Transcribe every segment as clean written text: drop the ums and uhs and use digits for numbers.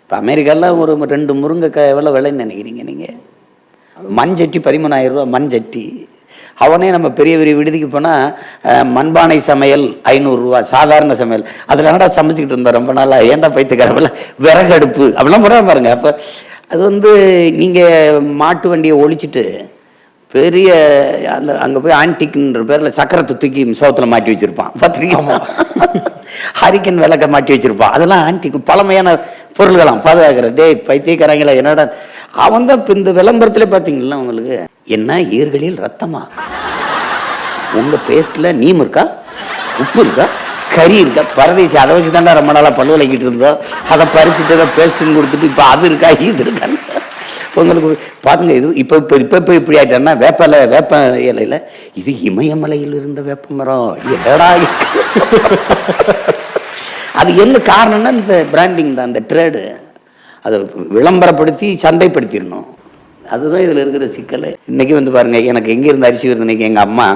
இப்போ அமெரிக்காவில் ஒரு 2 முருங்கைக்காய் எவ்வளோ விலைன்னு நினைக்கிறீங்க நீங்கள்? மண்சட்டி 13,000 ரூபா மண்சட்டி. அவனே நம்ம பெரிய பெரிய விடுதிக்கு போனால் மண்பானை சமையல் 500 ரூபா சாதாரண சமையல். அதில் என்னடா சமைச்சிக்கிட்டு இருந்தோம் ரொம்ப நாளாக, ஏன்டா பைத்துக்காரவில் விறகு அடுப்பு அப்படிலாம் போடுறாங்க பாருங்க. அப்போ அது வந்து நீங்கள் மாட்டு வண்டியை ஒழிச்சிட்டு பெரிய அந்த அங்கே போய் ஆன்டிக்ன்ற பேரில் சக்கரத்தை தூக்கி சோத்தில் மாட்டி வச்சுருப்பான் பார்த்துருக்கீங்க. ஹரிக்கன் விளக்க மாட்டி வச்சுருப்பான். அதெல்லாம் ஆன்டிக் பழமையான பொருள்களாம் பாதுகாக்கிற. டே பைத்தியக்காரங்களா என்னடா அவன் தான் இப்போ இந்த விளம்பரத்தில் பார்த்தீங்களா உங்களுக்கு என்ன ஈர்களில் ரத்தமா, உங்கள் பேஸ்ட்டில் நீம் இருக்கா, உப்பு இருக்கா, கறி இருக்கா, பரதேசி அதை வச்சு தாண்டா ரொம்ப நாளாக பல்லு விளக்கிட்டு இருந்தோம். அதை பறிச்சுட்டு அதை பேஸ்ட்டுன்னு கொடுத்துட்டு இப்போ அது இருக்கா இது இருக்கான்னு உங்களுக்கு பார்த்துங்க. இது இப்போ இப்போ இப்போ இப்போ இப்படி ஆகிட்டேன்னா வேப்ப இலையில் இது இமயமலையில் இருந்த வேப்ப மரம் ஏடா. அது என்ன காரணம்னா இந்த பிராண்டிங் தான், அந்த ட்ரேடு. அதை விளம்பரப்படுத்தி சந்தைப்படுத்திடணும். அதுதான் இதில் இருக்கிற சிக்கல். இன்றைக்கி வந்து பாருங்கள், எனக்கு எங்கே இருந்து அரிசி வருது இன்றைக்கி எங்கள் அம்மா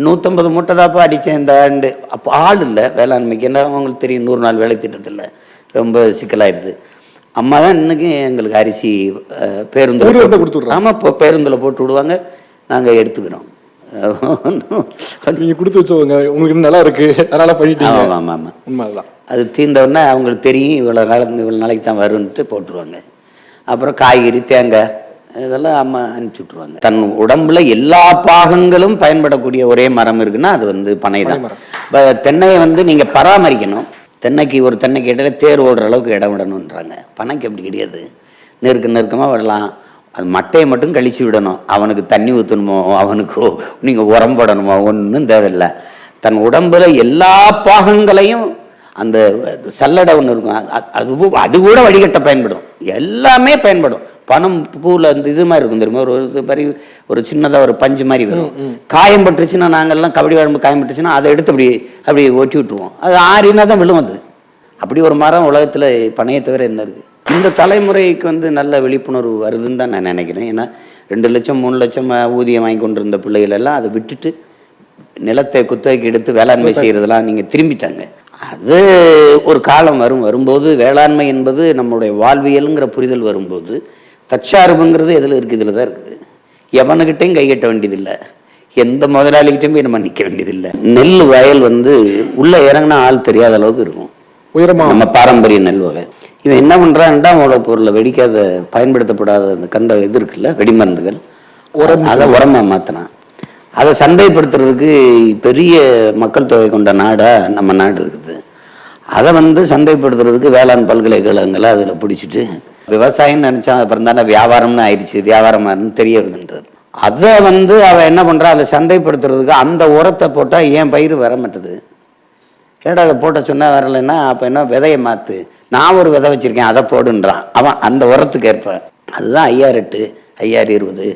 150 மூட்டை தாப்பா அடித்தேன் இந்த ஆண்டு. அப்போ ஆள் இல்லை வேளாண்மைக்கு. என்ன அவங்களுக்கு தெரியும் 100 நாள் வேலை திட்டத்தில் ரொம்ப சிக்கலாகிடுது. அம்மா தான் இன்றைக்கி எங்களுக்கு அரிசி பேருந்தில் கொடுத்துட்றோம். ஆமாம், இப்போ பேருந்தில் போட்டு விடுவாங்க, நாங்கள் எடுத்துக்கிறோம். நீங்கள் கொடுத்து வச்சவங்க உங்களுக்கு நல்லா இருக்குது அதனால் பண்ணிட்டீங்க. ஆமாம் ஆமாம் ஆமாம், உண்மைதான். அது தீர்ந்தவுடனே அவங்களுக்கு தெரியும் இவ்வளோ நாளைக்கு தான் வரும்ன்ட்டு போட்டுருவாங்க. அப்புறம் காய்கறி தேங்காய் இதெல்லாம் அம்மா அனுப்பிச்சி விட்ருவாங்க. தன் உடம்புல எல்லா பாகங்களும் பயன்படக்கூடிய ஒரே மரம் இருக்குன்னா அது வந்து பனை தான். இப்போ தென்னையை வந்து நீங்கள் பராமரிக்கணும். தென்னைக்கு ஒரு தென்னைக்கு இடையில தேர் ஓடுற அளவுக்கு இடம் விடணுன்றாங்க. பனைக்கு அப்படி கிடையாது, நெருக்கமாக விடலாம். அது மட்டையை மட்டும் கழிச்சு விடணும். அவனுக்கு தண்ணி ஊற்றணுமோ அவனுக்கோ நீங்கள் உரம் போடணுமோ ஒன்றும் தேவையில்லை. தன் உடம்புல எல்லா பாகங்களையும் அந்த சல்லடை ஒன்று இருக்கும், அது கூட வடிகட்ட பயன்படும். எல்லாமே பயன்படும். பனம் பூவில் அந்த இது மாதிரி இருக்கும் தெரியுமா, ஒரு இது மாதிரி ஒரு சின்னதாக ஒரு பஞ்சு மாதிரி வரும். காயம் பட்டுருச்சுன்னா நாங்கள்லாம் கபடி குழம்பு காயம் பட்டுருச்சுன்னா அதை எடுத்து அப்படி ஒட்டி விட்டுருவோம். அது ஆறினா தான் விழும். அது அப்படி ஒரு மரம் உலகத்தில் பனையை தவிர என்ன இருக்குது? இந்த தலைமுறைக்கு வந்து நல்ல விழிப்புணர்வு வருதுன்னு தான் நான் நினைக்கிறேன். ஏன்னா 2 லட்சம் 3 லட்சம் ஊதியம் வாங்கி கொண்டு இருந்த பிள்ளைகள் எல்லாம் அதை விட்டுட்டு நிலத்தை குத்தகைக்கு எடுத்து வேளாண்மை செய்கிறதெல்லாம் நீங்கள் திரும்பிட்டாங்க. அது ஒரு காலம் வரும்போது வேளாண்மை என்பது நம்மளுடைய வாழ்வியலுங்கிற புரிதல் வரும்போது தற்சார்புங்கிறது எதில் இருக்குது? இதில் தான் இருக்குது. எவனுக்கிட்டையும் கை கட்ட வேண்டியதில்லை, எந்த முதலாளிகிட்டையும் போய் நம்ம நிற்க வேண்டியதில்லை. நெல் வயல் வந்து உள்ளே இறங்கினா ஆள் தெரியாத அளவுக்கு இருக்கும் உயரமாக, நம்ம பாரம்பரிய நெல் வகை. இவன் என்ன பண்ணுறான்டா உலக பொருளை வெடிக்காத பயன்படுத்தப்படாத அந்த கந்த இது இருக்குல்ல வெடிமருந்துகள், அதை உரமாக மாற்றினான். அதை சந்தைப்படுத்துறதுக்கு பெரிய மக்கள் தொகை கொண்ட நாடாக நம்ம நாடு இருக்குது. அதை வந்து சந்தைப்படுத்துறதுக்கு வேளாண் பல்கலைக்கழகங்களை அதில் பிடிச்சிட்டு விவசாயம்னு நினச்சா அப்புறம் தானே வியாபாரம்னு ஆயிடுச்சு, வியாபாரமானு தெரிய வருதுன்றார். அதை வந்து அவன் என்ன பண்ணுறான், அதை சந்தைப்படுத்துறதுக்கு அந்த உரத்தை போட்டால் ஏன் பயிர் வர மாட்டுது. ஏடா அதை போட்ட சொன்னால் வரலைன்னா அப்போ என்ன விதையை மாற்று, நான் ஒரு விதை வச்சுருக்கேன் அதை போடுன்றான் அவன் அந்த உரத்துக்கு ஏற்ப. அதுதான் 5008 5020